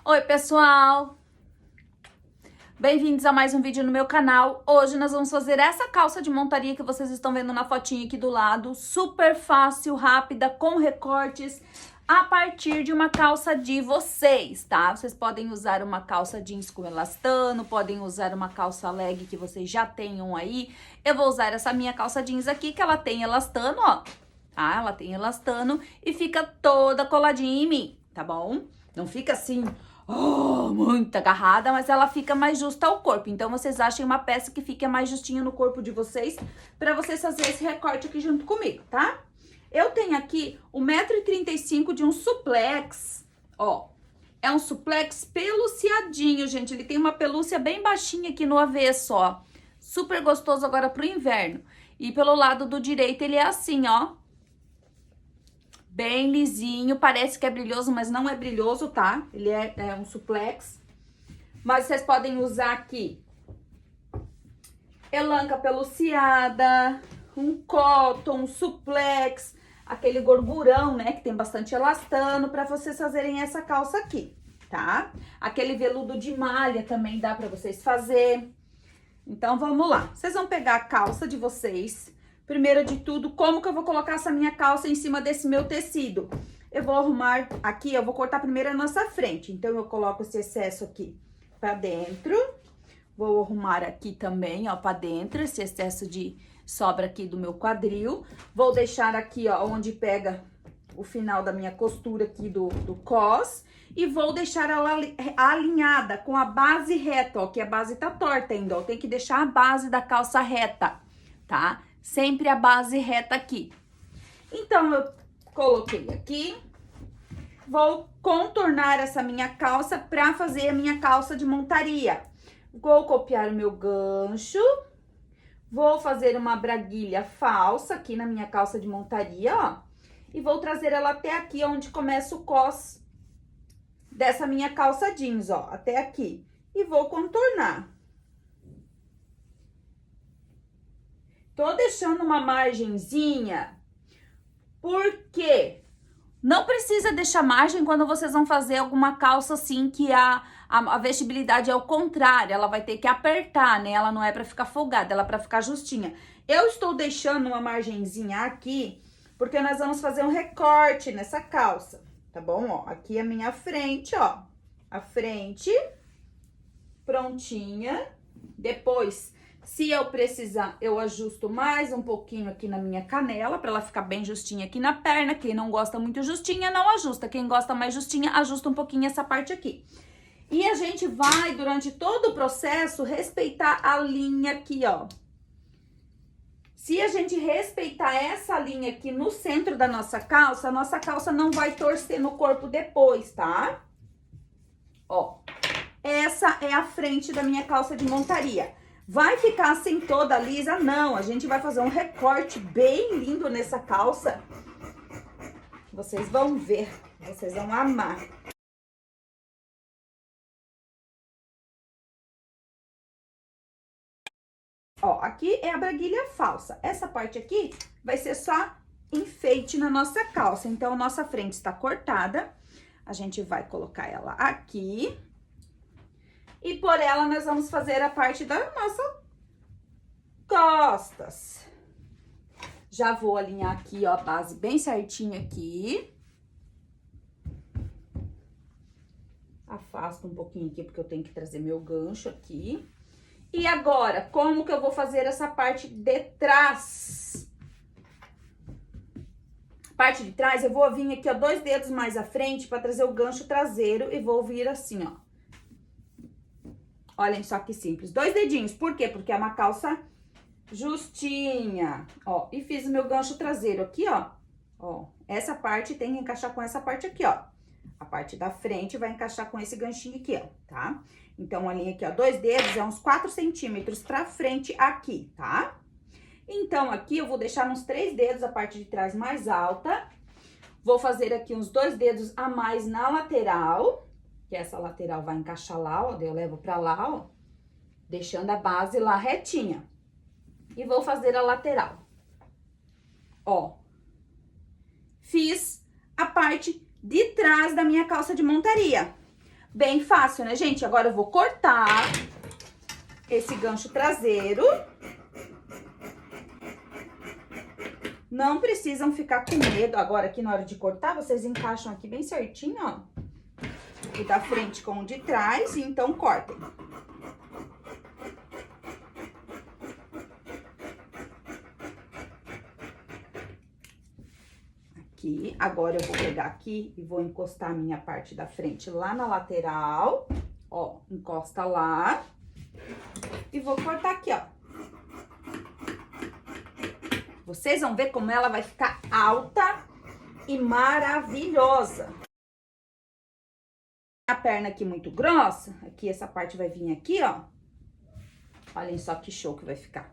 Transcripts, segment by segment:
Oi, pessoal! Bem-vindos a mais um vídeo no meu canal. Hoje nós vamos fazer essa calça de montaria que vocês estão vendo na fotinha aqui do lado. Super fácil, rápida, com recortes, a partir de uma calça de vocês, tá? Vocês podem usar uma calça jeans com elastano, podem usar uma calça leg que vocês já tenham aí. Eu vou usar essa minha calça jeans aqui, que ela tem elastano, ó. Tá? Ela tem elastano e fica toda coladinha em mim, tá bom? Não fica assim... muito agarrada, mas ela fica mais justa ao corpo. Então, vocês achem uma peça que fique mais justinha no corpo de vocês, pra vocês fazerem esse recorte aqui junto comigo, tá? Eu tenho aqui 1,35 m de um suplex, ó. É um suplex peluciadinho, gente. Ele tem uma pelúcia bem baixinha aqui no avesso, ó. Super gostoso agora pro inverno. E pelo lado do direito ele é assim, ó. Bem lisinho, parece que é brilhoso, mas não é brilhoso, tá? Ele é um suplex. Mas vocês podem usar aqui elanca peluciada, um cotton, um suplex, aquele gorgurão, né? Que tem bastante elastano, pra vocês fazerem essa calça aqui, tá? Aquele veludo de malha também dá pra vocês fazer. Então, vamos lá. Vocês vão pegar a calça de vocês. Primeiro de tudo, como que eu vou colocar essa minha calça em cima desse meu tecido? Eu vou arrumar aqui, eu vou cortar primeiro a nossa frente. Então, eu coloco esse excesso aqui pra dentro. Vou arrumar aqui também, ó, pra dentro, esse excesso de sobra aqui do meu quadril. Vou deixar aqui, ó, onde pega o final da minha costura aqui do cos. E vou deixar ela alinhada com a base reta, ó, que a base tá torta ainda, ó. Tem que deixar a base da calça reta, tá? Sempre a base reta aqui. Então, eu coloquei aqui. Vou contornar essa minha calça pra fazer a minha calça de montaria. Vou copiar o meu gancho. Vou fazer uma braguilha falsa aqui na minha calça de montaria, ó. E vou trazer ela até aqui, onde começa o cos dessa minha calça jeans, ó. Até aqui. E vou contornar. Tô deixando uma margenzinha, porque não precisa deixar margem quando vocês vão fazer alguma calça assim que a vestibilidade é o contrário, ela vai ter que apertar, né? Ela não é pra ficar folgada, ela é pra ficar justinha. Eu estou deixando uma margenzinha aqui, porque nós vamos fazer um recorte nessa calça, tá bom? Ó, aqui é a minha frente, ó, a frente, prontinha. Depois... se eu precisar, eu ajusto mais um pouquinho aqui na minha canela, pra ela ficar bem justinha aqui na perna. Quem não gosta muito justinha, não ajusta. Quem gosta mais justinha, ajusta um pouquinho essa parte aqui. E a gente vai, durante todo o processo, respeitar a linha aqui, ó. Se a gente respeitar essa linha aqui no centro da nossa calça, a nossa calça não vai torcer no corpo depois, tá? Ó, essa é a frente da minha calça de montaria. Vai ficar assim toda lisa? Não, a gente vai fazer um recorte bem lindo nessa calça. Vocês vão ver, vocês vão amar. Ó, aqui é a braguilha falsa. Essa parte aqui vai ser só enfeite na nossa calça. Então, nossa frente está cortada. A gente vai colocar ela aqui. E por ela, nós vamos fazer a parte da nossa costas. Já vou alinhar aqui, ó, a base bem certinha aqui. Afasto um pouquinho aqui, porque eu tenho que trazer meu gancho aqui. E agora, como que eu vou fazer essa parte de trás? Parte de trás, eu vou vir aqui, ó, 2 dedos mais à frente para trazer o gancho traseiro e vou vir assim, ó. Olhem só que simples. 2 dedinhos. Por quê? Porque é uma calça justinha. Ó, e fiz o meu gancho traseiro aqui, ó. Ó, essa parte tem que encaixar com essa parte aqui, ó. A parte da frente vai encaixar com esse ganchinho aqui, ó, tá? Então, a linha aqui, ó, 2 dedos é uns 4 centímetros pra frente aqui, tá? Então, aqui eu vou deixar uns 3 dedos a parte de trás mais alta. Vou fazer aqui uns 2 dedos a mais na lateral. Que essa lateral vai encaixar lá, ó, daí eu levo pra lá, ó, deixando a base lá retinha. E vou fazer a lateral. Ó, fiz a parte de trás da minha calça de montaria. Bem fácil, né, gente? Agora eu vou cortar esse gancho traseiro. Não precisam ficar com medo. Agora, aqui na hora de cortar, vocês encaixam aqui bem certinho, ó. O da frente com o de trás, e então cortem. Aqui, agora eu vou pegar aqui e vou encostar a minha parte da frente lá na lateral, ó, encosta lá. E vou cortar aqui, ó. Vocês vão ver como ela vai ficar alta e maravilhosa. A perna aqui muito grossa, aqui essa parte vai vir aqui, ó. Olhem só que show que vai ficar.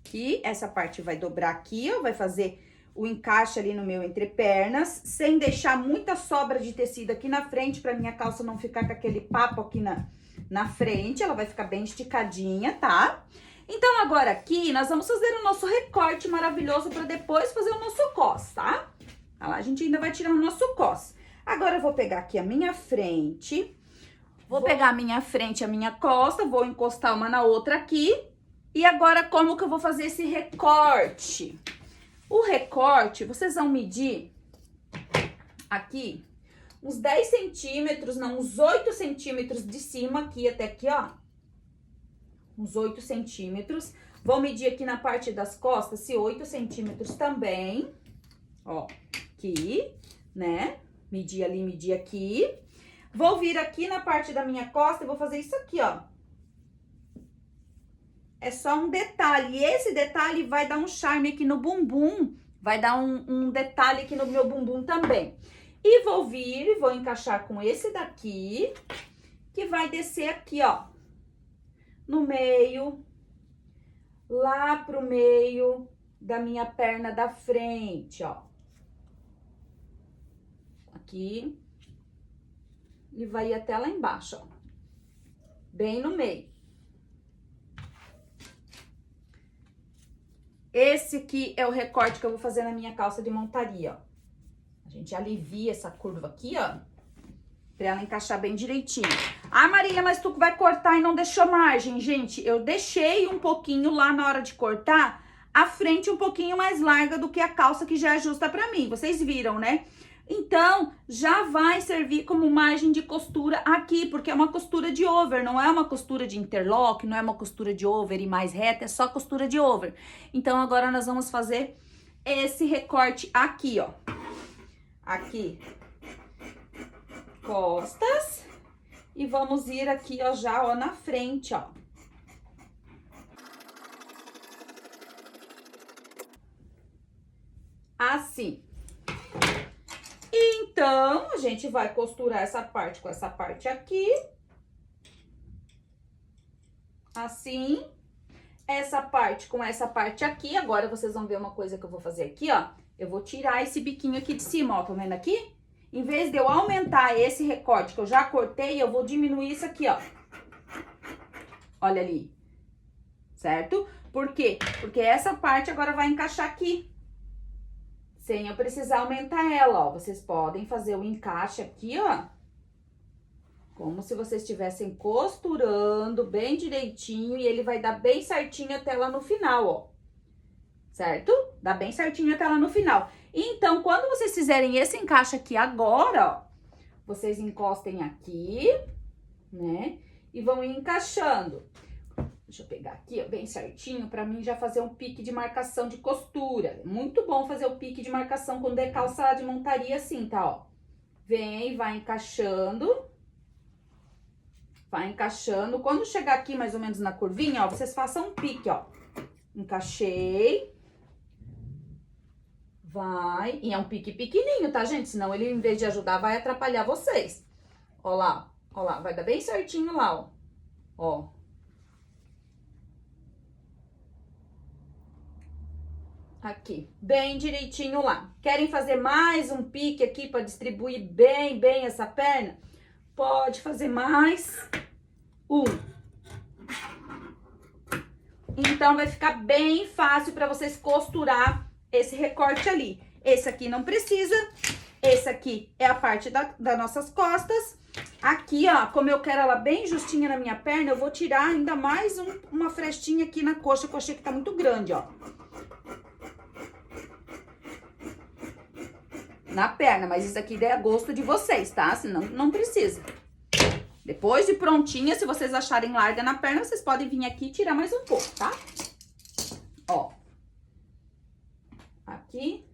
Aqui, essa parte vai dobrar aqui, ó, vai fazer o encaixe ali no meu entrepernas, sem deixar muita sobra de tecido aqui na frente, pra minha calça não ficar com aquele papo aqui na frente, ela vai ficar bem esticadinha, tá? Então, agora aqui, nós vamos fazer o nosso recorte maravilhoso pra depois fazer o nosso cos, tá? Olha lá, a gente ainda vai tirar o nosso cos. Agora, eu vou pegar aqui a minha frente, vou pegar a minha frente e a minha costa, vou encostar uma na outra aqui. E agora, como que eu vou fazer esse recorte? O recorte, vocês vão medir aqui uns 10 centímetros, não, uns 8 centímetros de cima aqui até aqui, ó. Uns 8 centímetros. Vou medir aqui na parte das costas, se 8 centímetros também. Ó, aqui, né? Medir ali, medir aqui. Vou vir aqui na parte da minha costa e vou fazer isso aqui, ó. É só um detalhe, e esse detalhe vai dar um charme aqui no bumbum, vai dar um detalhe aqui no meu bumbum também. E vou vir e vou encaixar com esse daqui, que vai descer aqui, ó, no meio, lá pro meio da minha perna da frente, ó. Aqui, e vai ir até lá embaixo, ó, bem no meio. Esse aqui é o recorte que eu vou fazer na minha calça de montaria, ó. A gente alivia essa curva aqui, ó, pra ela encaixar bem direitinho. Ah, Marília, mas tu vai cortar e não deixou margem. Gente, eu deixei um pouquinho lá na hora de cortar, a frente um pouquinho mais larga do que a calça que já é justa pra mim. Vocês viram, né? Então, já vai servir como margem de costura aqui, porque é uma costura de over, não é uma costura de interlock, não é uma costura de over e mais reta, é só costura de over. Então, agora nós vamos fazer esse recorte aqui, ó. Aqui, costas, e vamos ir aqui, ó, já, ó, na frente, ó. Assim. Então, a gente vai costurar essa parte com essa parte aqui. Assim. Essa parte com essa parte aqui. Agora, vocês vão ver uma coisa que eu vou fazer aqui, ó. Eu vou tirar esse biquinho aqui de cima, ó. Tá vendo aqui? Em vez de eu aumentar esse recorte que eu já cortei, eu vou diminuir isso aqui, ó. Olha ali. Certo? Por quê? Porque essa parte agora vai encaixar aqui. Sem eu precisar aumentar ela, ó. Vocês podem fazer o encaixe aqui, ó. Como se vocês estivessem costurando bem direitinho. E ele vai dar bem certinho até lá no final, ó. Certo? Dá bem certinho até lá no final. Então, quando vocês fizerem esse encaixe aqui agora, ó. Vocês encostem aqui, né? E vão encaixando. Deixa eu pegar aqui, ó, bem certinho, pra mim já fazer um pique de marcação de costura. Muito bom fazer o pique de marcação quando é calça de montaria assim, tá, ó. Vem, vai encaixando. Vai encaixando. Quando chegar aqui mais ou menos na curvinha, ó, vocês façam um pique, ó. Encaixei. Vai. E é um pique pequenininho, tá, gente? Senão ele, em vez de ajudar, vai atrapalhar vocês. Ó lá, ó lá. Vai dar bem certinho lá, ó. Ó. Aqui, bem direitinho lá. Querem fazer mais um pique aqui para distribuir bem essa perna? Pode fazer mais um. Então, vai ficar bem fácil para vocês costurar esse recorte ali. Esse aqui não precisa. Esse aqui é a parte das nossas costas. Aqui, ó, como eu quero ela bem justinha na minha perna, eu vou tirar ainda mais uma frestinha aqui na coxa, que eu achei que tá muito grande, ó. Na perna, mas isso aqui é a gosto de vocês, tá? Senão não precisa. Depois de prontinha, se vocês acharem larga na perna, vocês podem vir aqui e tirar mais um pouco, tá? Ó. Aqui.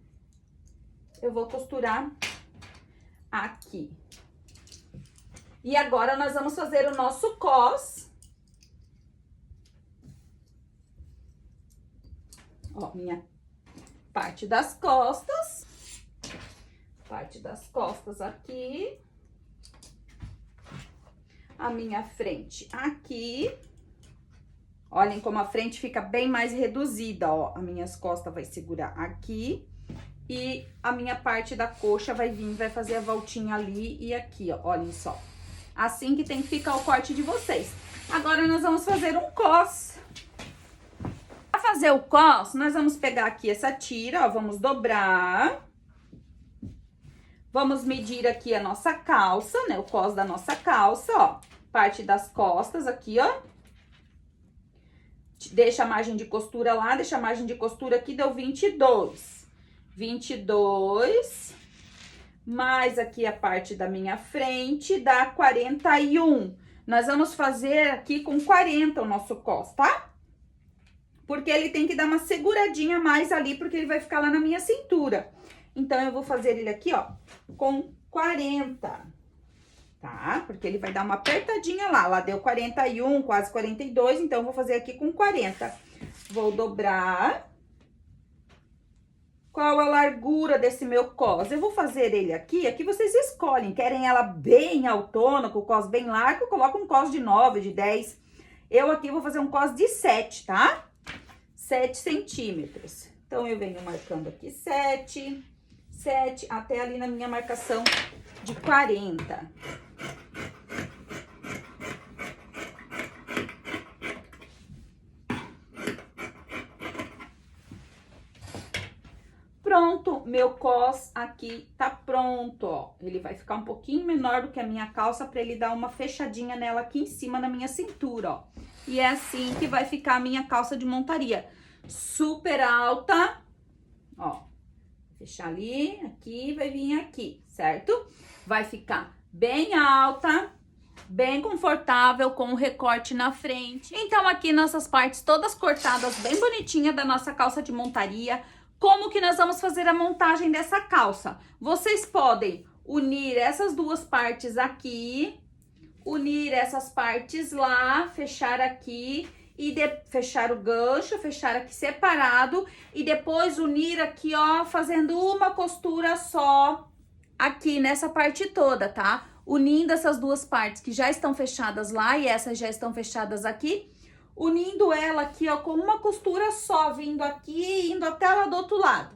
Eu vou costurar aqui. E agora, nós vamos fazer o nosso cos. Ó, minha parte das costas. Parte das costas aqui. A minha frente aqui. Olhem como a frente fica bem mais reduzida, ó. As minhas costas vai segurar aqui. E a minha parte da coxa vai vir, vai fazer a voltinha ali e aqui, ó. Olhem só. Assim que tem que ficar o corte de vocês. Agora, nós vamos fazer um cos. Para fazer o cos, nós vamos pegar aqui essa tira, ó. Vamos dobrar. Vamos medir aqui a nossa calça, né? O cos da nossa calça, ó. Parte das costas aqui, ó. Deixa a margem de costura lá, deixa a margem de costura aqui, deu 22. 22. Mais aqui a parte da minha frente, dá 41. Nós vamos fazer aqui com 40 o nosso cos, tá? Porque ele tem que dar uma seguradinha a mais ali, porque ele vai ficar lá na minha cintura. Então, eu vou fazer ele aqui, ó, com 40, tá? Porque ele vai dar uma apertadinha lá. Lá deu 41, quase 42, então, eu vou fazer aqui com 40. Vou dobrar. Qual a largura desse meu cos? Eu vou fazer ele aqui vocês escolhem. Querem ela bem autona, com o cos bem largo, coloca um cos de 9, de 10. Eu aqui vou fazer um cos de 7, tá? 7 centímetros. Então, eu venho marcando aqui 7, até ali na minha marcação de 40. Pronto, meu cos aqui tá pronto, ó. Ele vai ficar um pouquinho menor do que a minha calça pra ele dar uma fechadinha nela aqui em cima na minha cintura, ó. E é assim que vai ficar a minha calça de montaria. Super alta, ó. Fechar ali, aqui, vai vir aqui, certo? Vai ficar bem alta, bem confortável, com o recorte na frente. Então, aqui nossas partes todas cortadas, bem bonitinha da nossa calça de montaria. Como que nós vamos fazer a montagem dessa calça? Vocês podem unir essas duas partes aqui, unir essas partes lá, fechar aqui e fechar o gancho, fechar aqui separado e depois unir aqui, ó, fazendo uma costura só aqui nessa parte toda, tá? Unindo essas duas partes que já estão fechadas lá e essas já estão fechadas aqui, unindo ela aqui, ó, com uma costura só, vindo aqui e indo até lá do outro lado,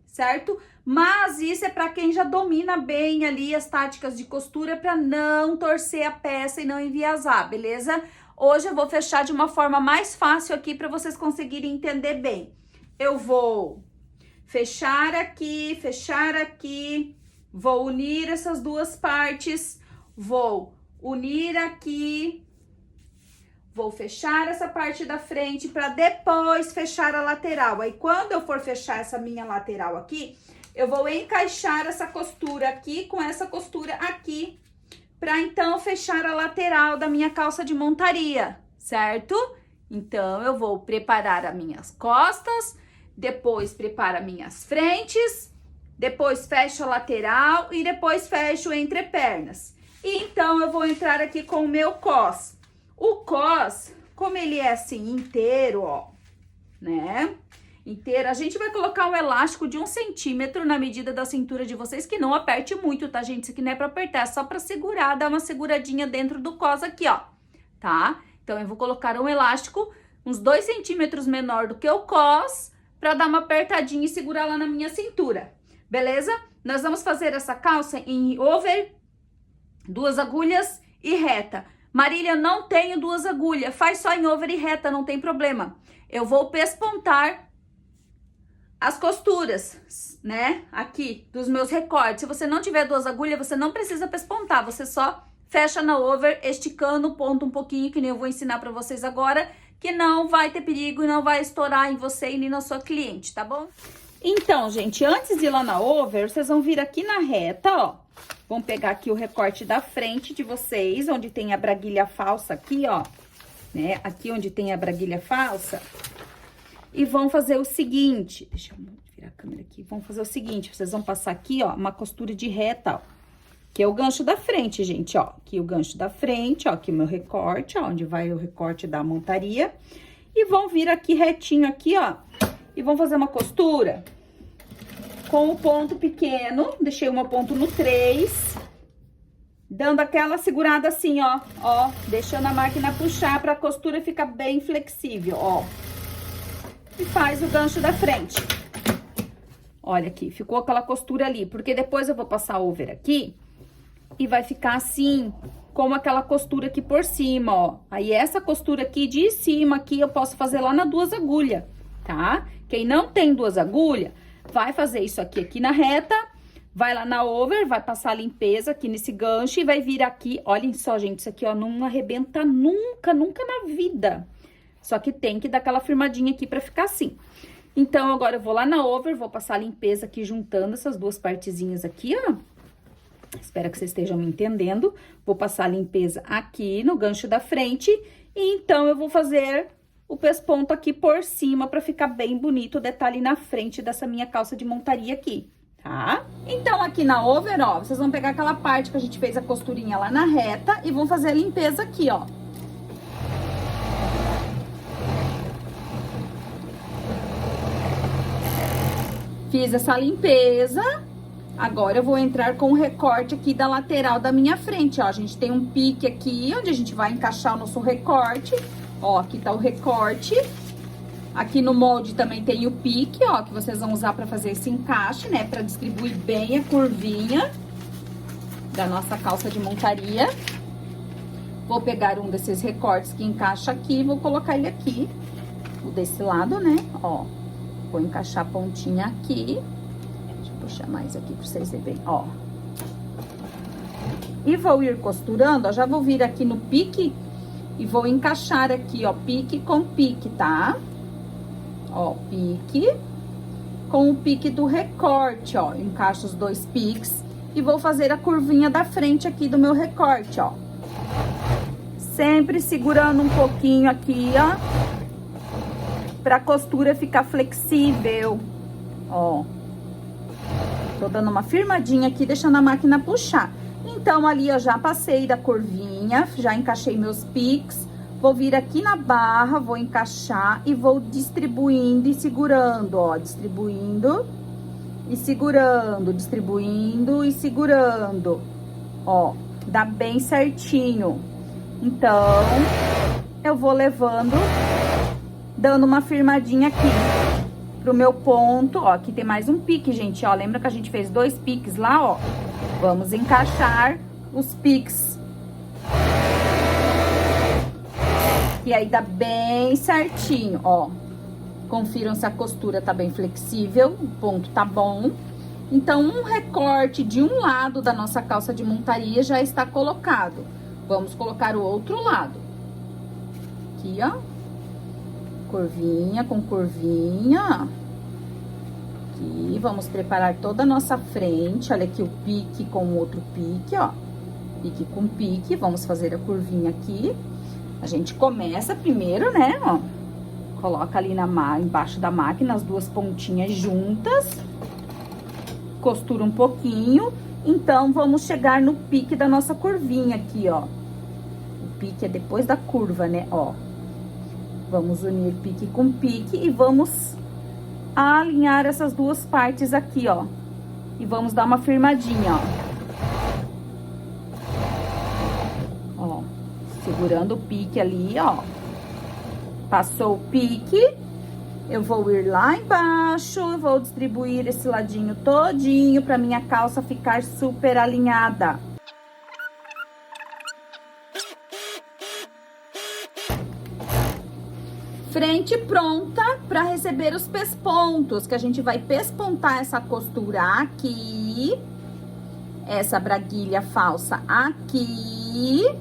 certo? Mas isso é para quem já domina bem ali as táticas de costura para não torcer a peça e não enviesar, beleza? Hoje eu vou fechar de uma forma mais fácil aqui para vocês conseguirem entender bem. Eu vou fechar aqui, vou unir essas duas partes, vou unir aqui, vou fechar essa parte da frente para depois fechar a lateral. Aí, quando eu for fechar essa minha lateral aqui, eu vou encaixar essa costura aqui com essa costura aqui, para então fechar a lateral da minha calça de montaria, certo? Então, eu vou preparar as minhas costas, depois preparo as minhas frentes, depois fecho a lateral e depois fecho entre pernas. E então, eu vou entrar aqui com o meu cos. O cos, como ele é assim, inteiro, ó, né? Inteiro, a gente vai colocar um elástico de 1 centímetro na medida da cintura de vocês, que não aperte muito, tá, gente? Isso aqui não é pra apertar, é só pra segurar, dar uma seguradinha dentro do cos aqui, ó, tá? Então, eu vou colocar um elástico uns 2 centímetros menor do que o cos, pra dar uma apertadinha e segurar lá na minha cintura, beleza? Nós vamos fazer essa calça em over, 2 agulhas e reta. Marília, não tenho 2 agulhas, faz só em over e reta, não tem problema. Eu vou pespontar as costuras, né, aqui, dos meus recortes. Se você não tiver 2 agulhas, você não precisa pespontar, você só fecha na over, esticando o ponto um pouquinho, que nem eu vou ensinar pra vocês agora, que não vai ter perigo e não vai estourar em você e nem na sua cliente, tá bom? Então, gente, antes de ir lá na over, vocês vão vir aqui na reta, ó. Vão pegar aqui o recorte da frente de vocês, onde tem a braguilha falsa aqui, ó. Né? Aqui onde tem a braguilha falsa. E vão fazer o seguinte, deixa eu virar a câmera aqui. Vão fazer o seguinte, vocês vão passar aqui, ó, uma costura de reta, ó. Que é o gancho da frente, gente, ó. Aqui o gancho da frente, ó, aqui o meu recorte, ó, onde vai o recorte da montaria. E vão vir aqui retinho aqui, ó. E vão fazer uma costura com o ponto pequeno. Deixei o meu ponto no 3. Dando aquela segurada assim, ó. Ó, deixando a máquina puxar pra costura ficar bem flexível, ó. E faz o gancho da frente. Olha aqui, ficou aquela costura ali. Porque depois eu vou passar over aqui. E vai ficar assim, como aquela costura aqui por cima, ó. Aí, essa costura aqui de cima, aqui, eu posso fazer lá na 2 agulhas, tá? Quem não tem 2 agulhas, vai fazer isso aqui na reta, vai lá na over, vai passar a limpeza aqui nesse gancho e vai vir aqui. Olhem só, gente, isso aqui, ó, não arrebenta nunca, nunca na vida. Só que tem que dar aquela firmadinha aqui pra ficar assim. Então, agora eu vou lá na over, vou passar a limpeza aqui, juntando essas duas partezinhas aqui, ó. Espero que vocês estejam me entendendo. Vou passar a limpeza aqui no gancho da frente. E então, eu vou fazer o pesponto aqui por cima pra ficar bem bonito o detalhe na frente dessa minha calça de montaria aqui, tá? Então, aqui na over, ó, vocês vão pegar aquela parte que a gente fez a costurinha lá na reta e vão fazer a limpeza aqui, ó. Fiz essa limpeza. Agora, eu vou entrar com o recorte aqui da lateral da minha frente, ó. A gente tem um pique aqui, onde a gente vai encaixar o nosso recorte. Ó, aqui tá o recorte. Aqui no molde também tem o pique, ó, que vocês vão usar pra fazer esse encaixe, né? Pra distribuir bem a curvinha da nossa calça de montaria. Vou pegar um desses recortes que encaixa aqui e vou colocar ele aqui. O desse lado, né? Ó, vou encaixar a pontinha aqui. Puxar mais aqui pra vocês verem, ó. E vou ir costurando, ó, já vou vir aqui no pique e vou encaixar aqui, ó, pique com pique, tá? Ó, pique com o pique do recorte, ó. Encaixo os 2 piques e vou fazer a curvinha da frente aqui do meu recorte, ó. Sempre segurando um pouquinho aqui, ó, pra costura ficar flexível, ó. Tô dando uma firmadinha aqui, deixando a máquina puxar. Então, ali eu já passei da curvinha, já encaixei meus piques. Vou vir aqui na barra, vou encaixar e vou distribuindo e segurando, ó. Distribuindo e segurando, distribuindo e segurando. Ó, dá bem certinho. Então, eu vou levando, dando uma firmadinha aqui. Pro meu ponto, ó, aqui tem mais um pique, gente, ó, lembra que a gente fez 2 piques lá, ó? Vamos encaixar os piques. E aí, dá bem certinho, ó. Confiram se a costura tá bem flexível, o ponto tá bom. Então, um recorte de um lado da nossa calça de montaria já está colocado. Vamos colocar o outro lado. Aqui, ó. Curvinha com curvinha. Aqui, vamos preparar toda a nossa frente. Olha aqui o pique com o outro pique, ó. Pique com pique. Vamos fazer a curvinha aqui. A gente começa primeiro, né, ó. Coloca ali embaixo da máquina as 2 pontinhas juntas. Costura um pouquinho. Então, vamos chegar no pique da nossa curvinha aqui, ó. O pique é depois da curva, né, ó. Vamos unir pique com pique e vamos alinhar essas 2 partes aqui, ó. E vamos dar uma firmadinha, ó. Ó, segurando o pique ali, ó. Passou o pique, eu vou ir lá embaixo, vou distribuir esse ladinho todinho pra minha calça ficar super alinhada. Frente pronta para receber os pespontos, que a gente vai pespontar essa costura aqui, essa braguilha falsa aqui, aqui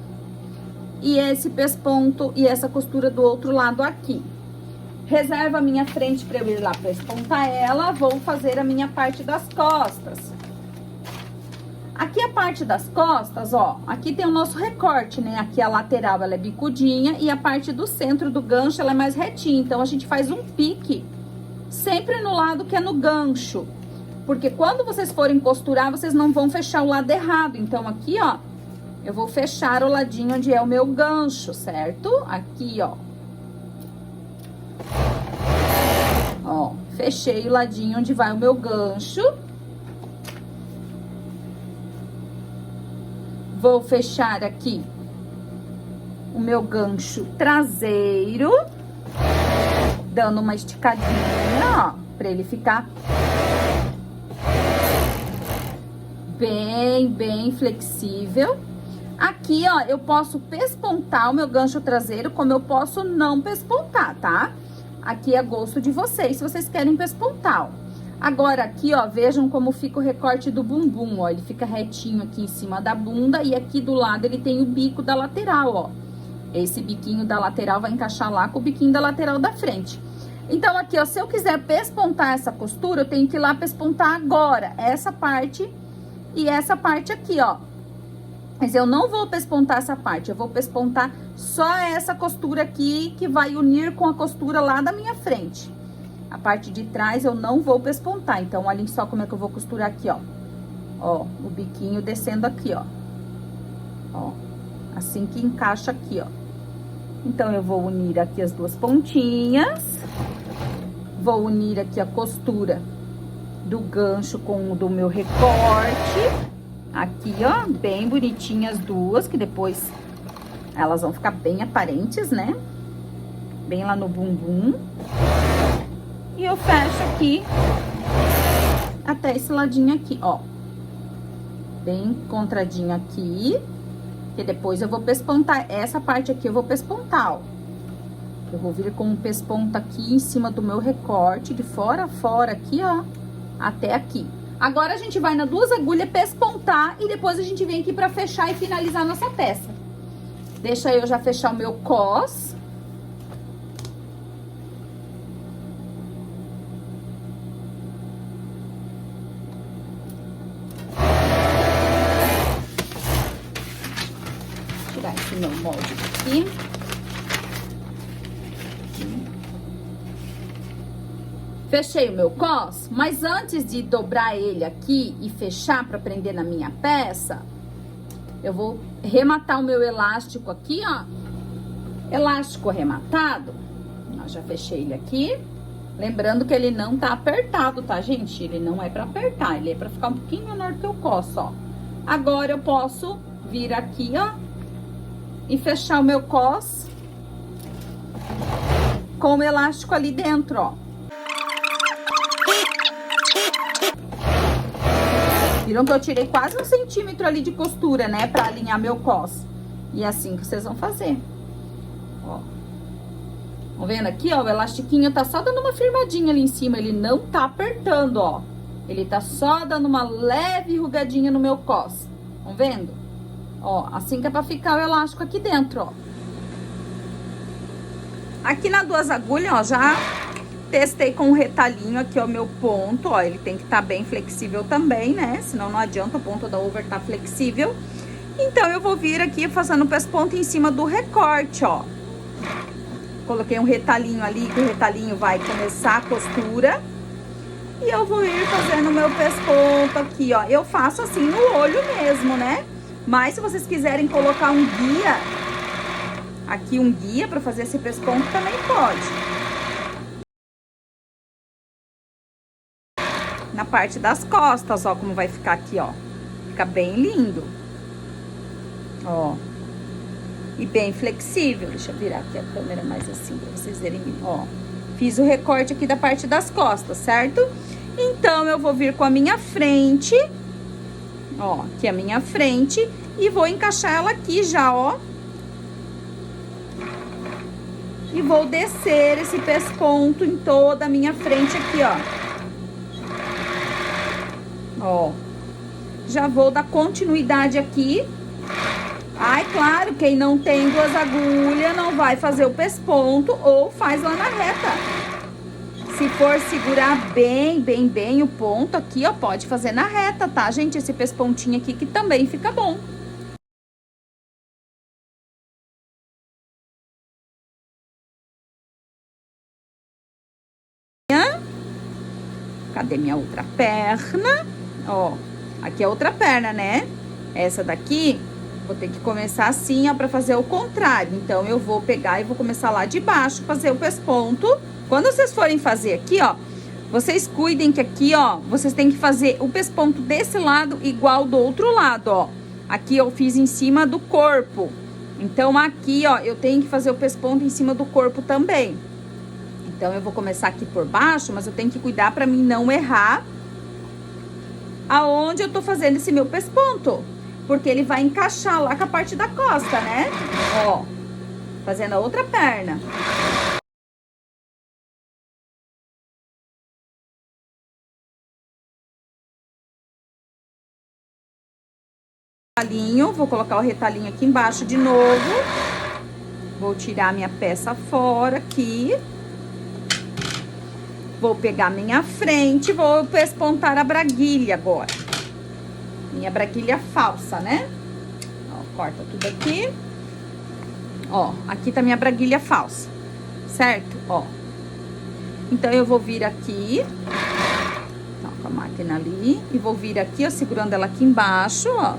e esse pesponto e essa costura do outro lado aqui. Reservo a minha frente para eu ir lá pespontar ela, vou fazer a minha parte das costas. Aqui a parte das costas, ó, aqui tem o nosso recorte, né? Aqui a lateral, ela é bicudinha e a parte do centro do gancho, ela é mais retinha. Então, a gente faz um pique sempre no lado que é no gancho. Porque quando vocês forem costurar, vocês não vão fechar o lado errado. Então, aqui, ó, eu vou fechar o ladinho onde é o meu gancho, certo? Aqui, ó. Ó, fechei o ladinho onde vai o meu gancho. Vou fechar aqui o meu gancho traseiro, dando uma esticadinha, ó, pra ele ficar bem flexível. Aqui, ó, eu posso pespontar o meu gancho traseiro, como eu posso não pespontar, tá? Aqui é gosto de vocês, se vocês querem pespontar, ó. Agora, aqui, ó, vejam como fica o recorte do bumbum, ó. Ele fica retinho aqui em cima da bunda e aqui do lado ele tem o bico da lateral, ó. Esse biquinho da lateral vai encaixar lá com o biquinho da lateral da frente. Então, aqui, ó, se eu quiser pespontar essa costura, eu tenho que ir lá pespontar agora essa parte e essa parte aqui, ó. Mas eu não vou pespontar essa parte, eu vou pespontar só essa costura aqui, que vai unir com a costura lá da minha frente. A parte de trás eu não vou pespontar, então olhem só como é que eu vou costurar aqui, ó. Ó, o biquinho descendo aqui, ó. Ó, assim que encaixa aqui, ó. Então, eu vou unir aqui as duas pontinhas. Vou unir aqui a costura do gancho com o do meu recorte. Aqui, ó, bem bonitinhas as duas, que depois elas vão ficar bem aparentes, né? Bem lá no bumbum. E eu fecho aqui até esse ladinho aqui, ó. Bem contradinho aqui. Que depois eu vou pespontar. Essa parte aqui eu vou pespontar, ó. Eu vou vir com um pesponto aqui em cima do meu recorte, de fora a fora aqui, ó. Até aqui. Agora, a gente vai nas duas agulhas pespontar e depois a gente vem aqui pra fechar e finalizar a nossa peça. Deixa eu já fechar o meu cos. Vou tirar esse meu molde aqui. Fechei o meu cos, mas antes de dobrar ele aqui e fechar para prender na minha peça, eu vou rematar o meu elástico aqui, ó. Elástico rematado, ó, já fechei ele aqui. Lembrando que ele não tá apertado, tá, gente? Ele não é para apertar, ele é para ficar um pouquinho menor que o cos, ó. Agora eu posso vir aqui, ó, e fechar o meu cos com o elástico ali dentro, ó. Viram que eu tirei quase 1 centímetro ali de costura, né? Pra alinhar meu cos. E é assim que vocês vão fazer. Ó. Estão vendo aqui, ó? O elastiquinho tá só dando uma firmadinha ali em cima. Ele não tá apertando, ó. Ele tá só dando uma leve rugadinha no meu cos. Estão vendo? Ó, assim que é pra ficar o elástico aqui dentro, ó. Aqui nas duas agulhas, ó, já testei com um retalhinho aqui, ó, o meu ponto, ó, ele tem que estar bem flexível também, né? Senão não adianta, o ponto da over tá flexível. Então, eu vou vir aqui fazendo o pesponto em cima do recorte, ó. Coloquei um retalhinho ali, que o retalhinho vai começar a costura. E eu vou ir fazendo o meu pesponto aqui, ó. Eu faço assim no olho mesmo, né? Mas se vocês quiserem colocar um guia, aqui um guia pra fazer esse pesponto também pode. Na parte das costas, ó, como vai ficar aqui, ó. Fica bem lindo. Ó. E bem flexível. Deixa eu virar aqui a câmera mais assim, pra vocês verem. Ó. Fiz o recorte aqui da parte das costas, certo? Então, eu vou vir com a minha frente. Ó, aqui a minha frente. E vou encaixar ela aqui já, ó. E vou descer esse pesponto em toda a minha frente aqui, ó. Ó, já vou dar continuidade aqui Ai, claro, quem não tem 2 agulhas não vai fazer o pesponto ou faz lá na reta. Se for segurar bem o ponto aqui, ó, pode fazer na reta, tá, gente? Esse pespontinho aqui que também fica bom. Cadê minha outra perna? Ó, aqui é outra perna, né? Essa daqui, vou ter que começar assim, ó, pra fazer o contrário. Então, eu vou pegar e vou começar lá de baixo, fazer o pesponto. Quando vocês forem fazer aqui, ó, vocês cuidem que aqui, ó, vocês têm que fazer o pesponto desse lado igual do outro lado, ó. Aqui eu fiz em cima do corpo. Então, aqui, ó, eu tenho que fazer o pesponto em cima do corpo também. Então, eu vou começar aqui por baixo, mas eu tenho que cuidar pra mim não errar aonde eu tô fazendo esse meu pesponto. Porque ele vai encaixar lá com a parte da costa, né? Ó, fazendo a outra perna. Vou colocar o retalhinho aqui embaixo de novo. Vou tirar minha peça fora aqui. Vou pegar minha frente, vou pespontar a braguilha agora. Minha braguilha falsa, né? Ó, corta tudo aqui. Ó, aqui tá minha braguilha falsa, certo? Ó. Então, eu vou vir aqui, ó, com a máquina ali, e vou vir aqui, ó, segurando ela aqui embaixo, ó.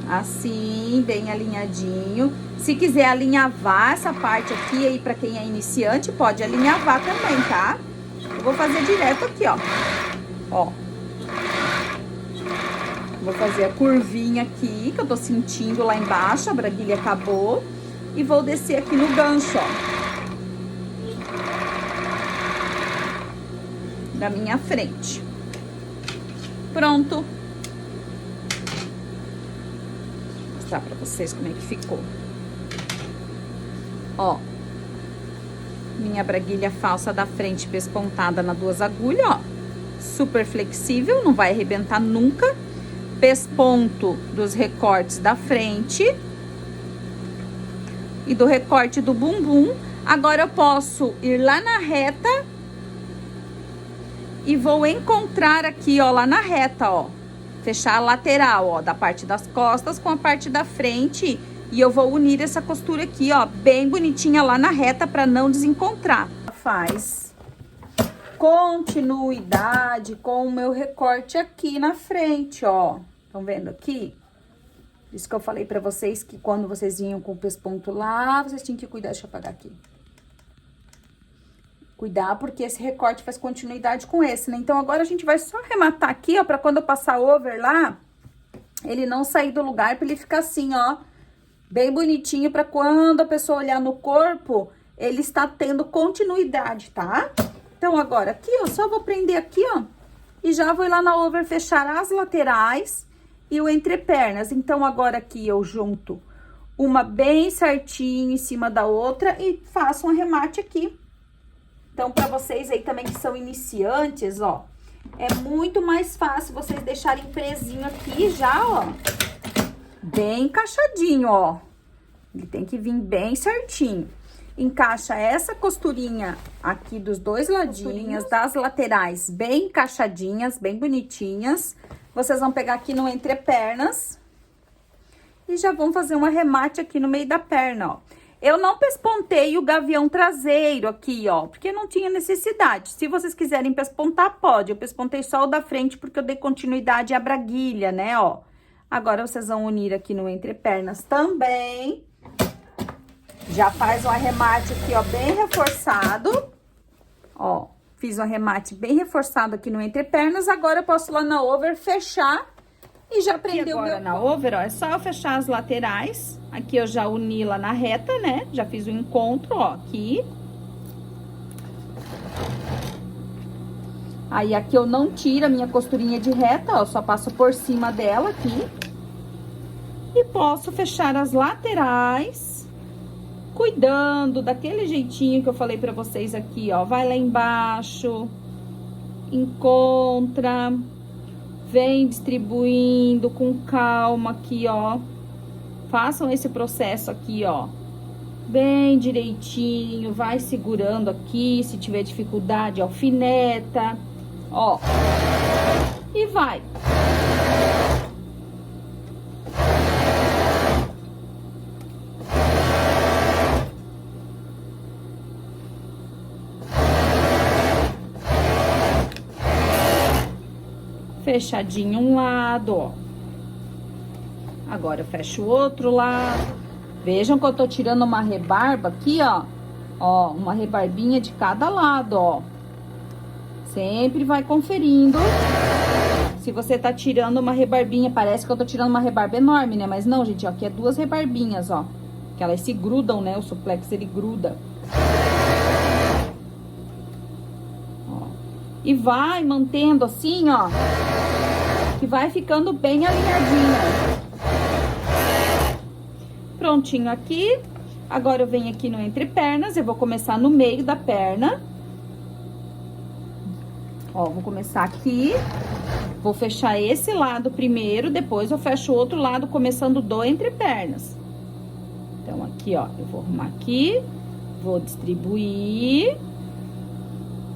Assim, bem alinhadinho. Se quiser alinhavar essa parte aqui, aí pra quem é iniciante, pode alinhavar também, tá? Eu vou fazer direto aqui, ó. Ó. Vou fazer a curvinha aqui, que eu tô sentindo lá embaixo, a braguilha acabou. E vou descer aqui no gancho, ó. Da minha frente. Pronto. Vou mostrar pra vocês como é que ficou. Ó. Minha braguilha falsa da frente pespontada na 2 agulhas, ó. Super flexível, não vai arrebentar nunca. Pesponto dos recortes da frente e do recorte do bumbum. Agora eu posso ir lá na reta e vou encontrar aqui, ó, lá na reta, ó. Fechar a lateral, ó, da parte das costas com a parte da frente. E eu vou unir essa costura aqui, ó, bem bonitinha lá na reta pra não desencontrar. Faz continuidade com o meu recorte aqui na frente, ó. Estão vendo aqui? Isso que eu falei pra vocês que quando vocês vinham com o pesponto lá, vocês tinham que cuidar. Deixa eu apagar aqui. Cuidar, porque esse recorte faz continuidade com esse, né? Então, agora a gente vai só arrematar aqui, ó, pra quando eu passar over lá, ele não sair do lugar, pra ele ficar assim, ó, bem bonitinho, pra quando a pessoa olhar no corpo, ele está tendo continuidade, tá? Então, agora, aqui, ó, só vou prender aqui, ó, e já vou ir lá na over fechar as laterais e o entrepernas. Então, agora aqui eu junto uma bem certinho em cima da outra e faço um arremate aqui. Então, pra vocês aí também que são iniciantes, ó, é muito mais fácil vocês deixarem presinho aqui já, ó, bem encaixadinho, ó. Ele tem que vir bem certinho. Encaixa essa costurinha aqui dos 2 ladinhos, das laterais bem encaixadinhas, bem bonitinhas. Vocês vão pegar aqui no entrepernas e já vão fazer um arremate aqui no meio da perna, ó. Eu não pespontei o gavião traseiro aqui, ó, porque não tinha necessidade. Se vocês quiserem pespontar, pode. Eu pespontei só o da frente porque eu dei continuidade à braguilha, né, ó. Agora, vocês vão unir aqui no entrepernas também. Já faz um arremate aqui, ó, bem reforçado. Ó, fiz um arremate bem reforçado aqui no entrepernas. Agora, eu posso ir lá na over, fechar e já prender o meu... na over, ó, é só eu fechar as laterais. Aqui eu já uni lá na reta, né? Já fiz o encontro, ó, aqui. Aí, aqui eu não tiro a minha costurinha de reta, ó, só passo por cima dela aqui. E posso fechar as laterais, cuidando daquele jeitinho que eu falei pra vocês aqui, ó. Vai lá embaixo, encontra, vem distribuindo com calma aqui, ó. Façam esse processo aqui, ó, bem direitinho, vai segurando aqui, se tiver dificuldade, alfineta, ó, e vai. Fechadinho um lado, ó. Agora eu fecho o outro lado. Vejam que eu tô tirando uma rebarba aqui, ó. Ó, uma rebarbinha de cada lado, ó. Sempre vai conferindo. Se você tá tirando uma rebarbinha, parece que eu tô tirando uma rebarba enorme, né? Mas não, gente, ó, aqui é 2 rebarbinhas, ó. Que elas se grudam, né? O suplex, ele gruda. Ó. E vai mantendo assim, ó. Que vai ficando bem alinhadinha. Prontinho aqui. Agora eu venho aqui no entrepernas, eu vou começar no meio da perna. Ó, vou começar aqui. Vou fechar esse lado primeiro, depois eu fecho o outro lado, começando do entrepernas. Então, aqui, ó, eu vou arrumar aqui, vou distribuir.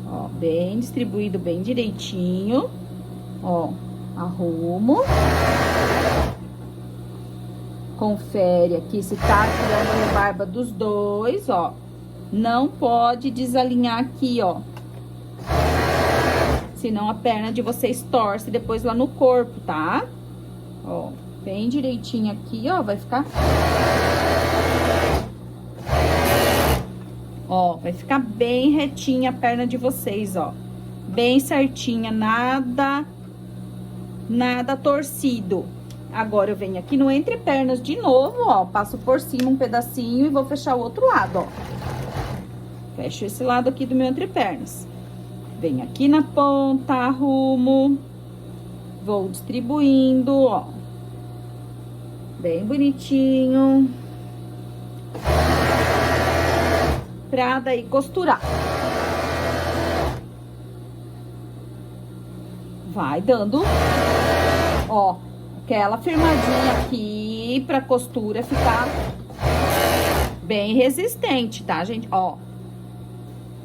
Ó, bem distribuído, bem direitinho. Ó, arrumo. Confere aqui se tá tirando a rebarba dos dois, ó. Não pode desalinhar aqui, ó. Senão a perna de vocês torce depois lá no corpo, tá? Ó, bem direitinho aqui, ó, vai ficar... Ó, vai ficar bem retinha a perna de vocês, ó. Bem certinha, nada torcido. Agora eu venho aqui no entrepernas de novo, ó, passo por cima um pedacinho e vou fechar o outro lado, ó. Fecho esse lado aqui do meu entrepernas. Venho aqui na ponta, arrumo, vou distribuindo, ó. Bem bonitinho. Pra daí costurar. Vai dando, ó, aquela firmadinha aqui pra costura ficar bem resistente, tá, gente? Ó,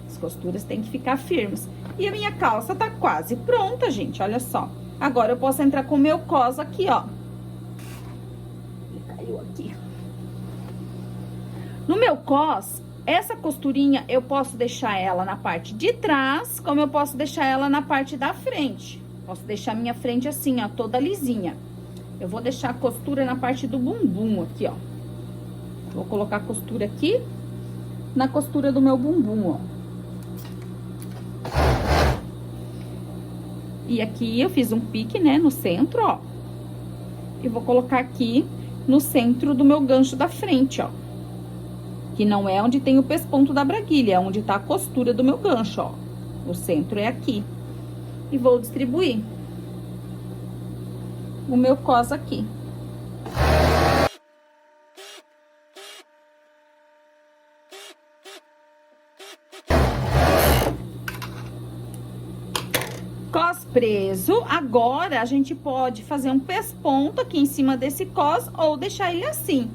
as costuras têm que ficar firmes. E a minha calça tá quase pronta, gente, olha só. Agora eu posso entrar com o meu cos aqui, ó. Ele caiu aqui. No meu cos, essa costurinha eu posso deixar ela na parte de trás, como eu posso deixar ela na parte da frente. Posso deixar minha frente assim, ó, toda lisinha. Eu vou deixar a costura na parte do bumbum aqui, ó. Vou colocar a costura aqui na costura do meu bumbum, ó. E aqui eu fiz um pique, né, no centro, ó. E vou colocar aqui no centro do meu gancho da frente, ó. Que não é onde tem o pesponto da braguilha, é onde tá a costura do meu gancho, ó. O centro é aqui. E vou distribuir o meu cos aqui. Cos preso. Agora, a gente pode fazer um pesponto aqui em cima desse cos ou deixar ele assim,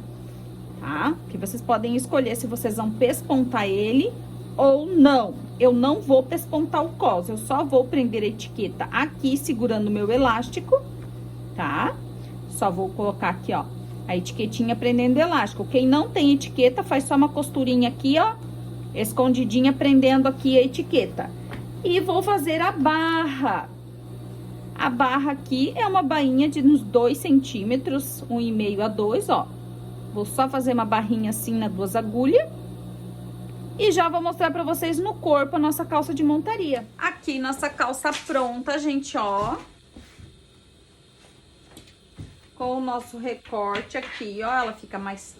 tá? Que vocês podem escolher se vocês vão pespontar ele ou não. Eu não vou pespontar o cos, eu só vou prender a etiqueta aqui, segurando o meu elástico, tá? Só vou colocar aqui, ó, a etiquetinha prendendo o elástico. Quem não tem etiqueta, faz só uma costurinha aqui, ó, escondidinha, prendendo aqui a etiqueta. E vou fazer a barra. A barra aqui é uma bainha de uns 2 centímetros, 1,5 a 2, ó. Vou só fazer uma barrinha assim nas 2 agulhas. E já vou mostrar pra vocês no corpo a nossa calça de montaria. Aqui, nossa calça pronta, gente, ó. Com o nosso recorte aqui, ó. Ela fica mais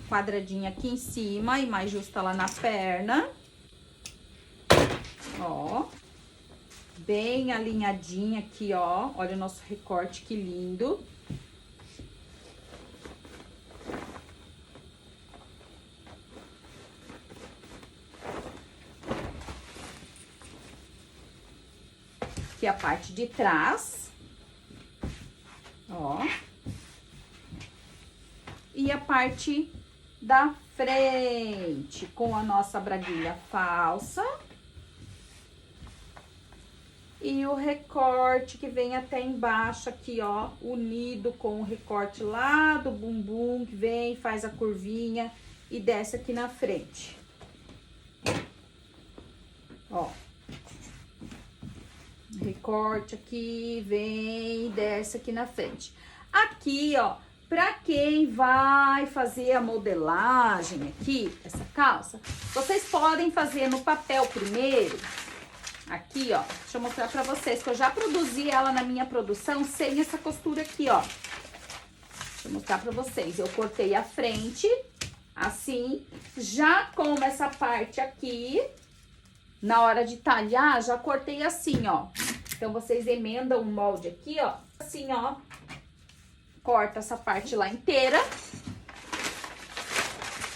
quadradinha aqui em cima e mais justa lá na perna. Ó. Bem alinhadinha aqui, ó. Olha o nosso recorte, que lindo. Aqui a parte de trás. Ó. E aqui a parte da frente com a nossa braguilha falsa. E o recorte que vem até embaixo aqui, ó, unido com o recorte lá do bumbum, que vem, faz a curvinha e desce aqui na frente. Ó. Recorte aqui, vem e desce aqui na frente. Aqui, ó, pra quem vai fazer a modelagem aqui, essa calça, vocês podem fazer no papel primeiro. Aqui, ó, deixa eu mostrar pra vocês que eu já produzi ela na minha produção sem essa costura aqui, ó. Deixa eu mostrar pra vocês. Eu cortei a frente, assim, já com essa parte aqui, na hora de talhar, já cortei assim, ó. Então, vocês emendam o molde aqui, ó, assim, ó. Corta essa parte lá inteira.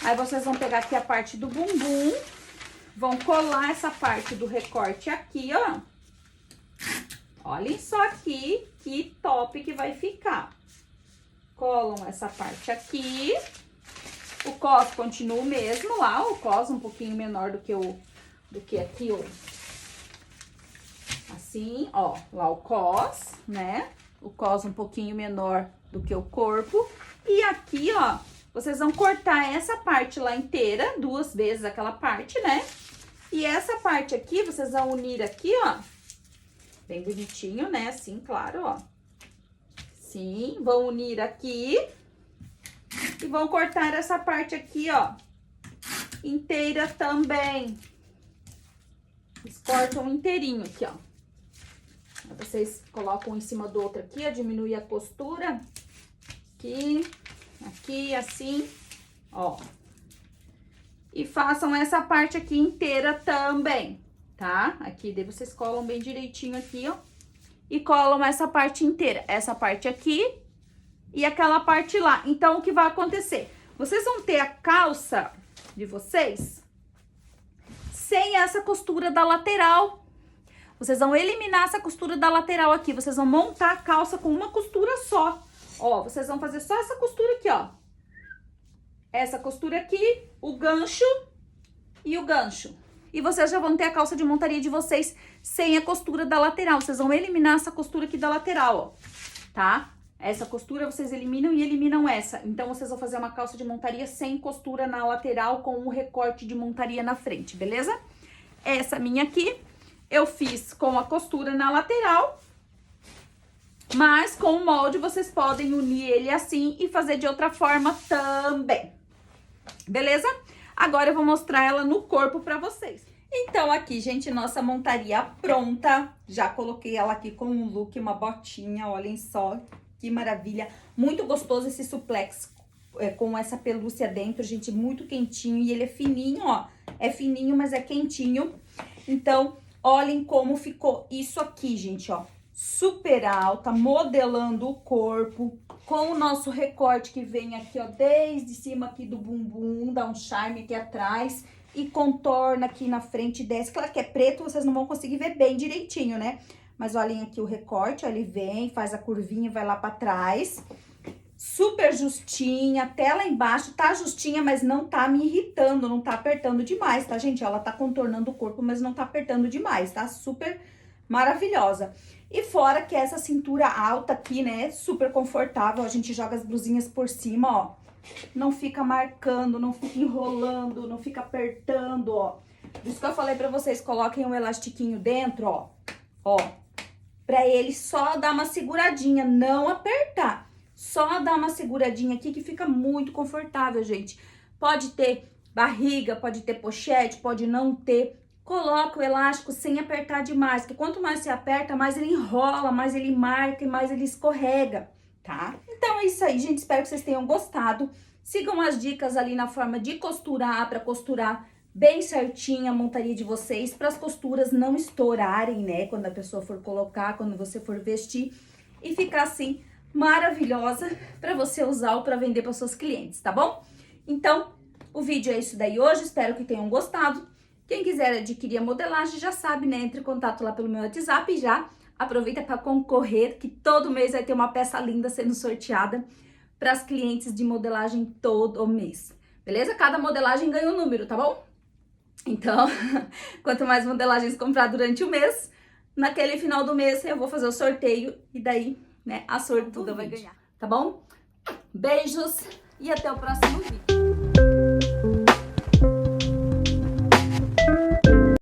Aí, vocês vão pegar aqui a parte do bumbum. Vão colar essa parte do recorte aqui, ó. Olhem só aqui que top que vai ficar. Colam essa parte aqui. O cos continua o mesmo lá, o cos um pouquinho menor do que aqui, ó. Assim, ó, lá o cos, né? O cos um pouquinho menor do que o corpo. E aqui, ó, vocês vão cortar essa parte lá inteira, 2 vezes aquela parte, né? E essa parte aqui, vocês vão unir aqui, ó, bem bonitinho, né? Assim, claro, ó. Sim, vão unir aqui e vão cortar essa parte aqui, ó, inteira também. Eles cortam inteirinho aqui, ó. Aí vocês colocam em cima do outro aqui, ó, diminui a costura. Aqui, aqui, assim, ó. E façam essa parte aqui inteira também, tá? Aqui, daí vocês colam bem direitinho aqui, ó. E colam essa parte inteira. Essa parte aqui e aquela parte lá. Então, o que vai acontecer? Vocês vão ter a calça de vocês sem essa costura da lateral. Vocês vão eliminar essa costura da lateral aqui. Vocês vão montar a calça com uma costura só. Ó, vocês vão fazer só essa costura aqui, ó. Essa costura aqui, o gancho e o gancho. E vocês já vão ter a calça de montaria de vocês sem a costura da lateral. Vocês vão eliminar essa costura aqui da lateral, ó, tá? Essa costura vocês eliminam e eliminam essa. Então, vocês vão fazer uma calça de montaria sem costura na lateral com um recorte de montaria na frente, beleza? Essa minha aqui, eu fiz com a costura na lateral. Mas com o molde, vocês podem unir ele assim e fazer de outra forma também. Beleza? Agora eu vou mostrar ela no corpo pra vocês. Então, aqui, gente, nossa montaria pronta. Já coloquei ela aqui com um look, uma botinha, olhem só que maravilha. Muito gostoso esse suplex com essa pelúcia dentro, gente, muito quentinho. E ele é fininho, ó. É fininho, mas é quentinho. Então, olhem como ficou isso aqui, gente, ó. Super alta, modelando o corpo, com o nosso recorte que vem aqui, ó, desde cima aqui do bumbum, dá um charme aqui atrás e contorna aqui na frente, desce. Claro que é preto, vocês não vão conseguir ver bem direitinho, né? Mas olhem aqui o recorte, ó, ele vem, faz a curvinha e vai lá pra trás. Super justinha, até lá embaixo, tá justinha, mas não tá me irritando, não tá apertando demais, tá, gente? Ela tá contornando o corpo, mas não tá apertando demais, tá? Super maravilhosa. E fora que essa cintura alta aqui, né, super confortável, a gente joga as blusinhas por cima, ó. Não fica marcando, não fica enrolando, não fica apertando, ó. Por isso que eu falei pra vocês, coloquem um elastiquinho dentro, ó. Ó, pra ele só dar uma seguradinha, não apertar. Só dar uma seguradinha aqui que fica muito confortável, gente. Pode ter barriga, pode ter pochete, pode não ter. Coloca o elástico sem apertar demais, porque quanto mais você aperta, mais ele enrola, mais ele marca e mais ele escorrega, tá? Então é isso aí, gente, espero que vocês tenham gostado. Sigam as dicas ali na forma de costurar, para costurar bem certinho a montaria de vocês, para as costuras não estourarem, né, quando a pessoa for colocar, quando você for vestir, e ficar assim, maravilhosa, para você usar ou para vender para seus clientes, tá bom? Então, o vídeo é isso daí hoje, espero que tenham gostado. Quem quiser adquirir a modelagem já sabe, né? Entre em contato lá pelo meu WhatsApp e já aproveita para concorrer, que todo mês vai ter uma peça linda sendo sorteada para as clientes de modelagem todo mês, beleza? Cada modelagem ganha um número, tá bom? Então, quanto mais modelagens comprar durante o mês, naquele final do mês eu vou fazer o sorteio e daí, né, a sortuda vai ganhar, tá bom? Beijos e até o próximo vídeo.